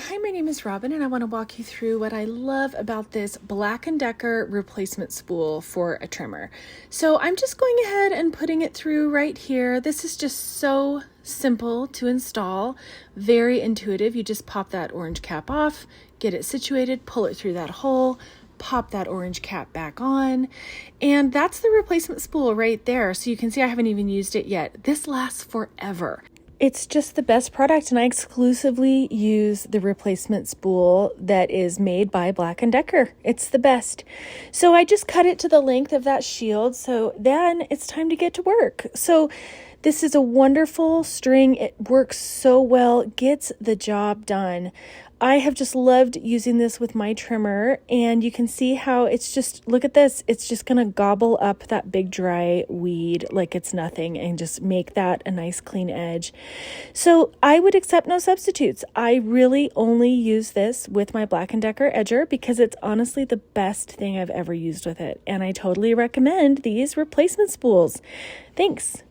Hi, my name is Robin, and I want to walk you through what I love about this Black+Decker replacement spool for a trimmer. So I'm just going ahead and putting it through right here. This is just so simple to install, very intuitive. You just pop that orange cap off, get it situated, pull it through that hole, pop that orange cap back on, and that's the replacement spool right there. So you can see I haven't even used it yet. This lasts forever. It's just the best product, and I exclusively use the replacement spool that is made by Black+Decker. It's the best. So I just cut it to the length of that shield, so then it's time to get to work. So this is a wonderful string. It works so well, gets the job done. I have just loved using this with my trimmer, and you can see how it's just, look at this, it's just gonna gobble up that big dry weed like it's nothing and just make that a nice clean edge. So I would accept no substitutes. I really only use this with my Black+Decker edger because it's honestly the best thing I've ever used with it, and I totally recommend these replacement spools. Thanks.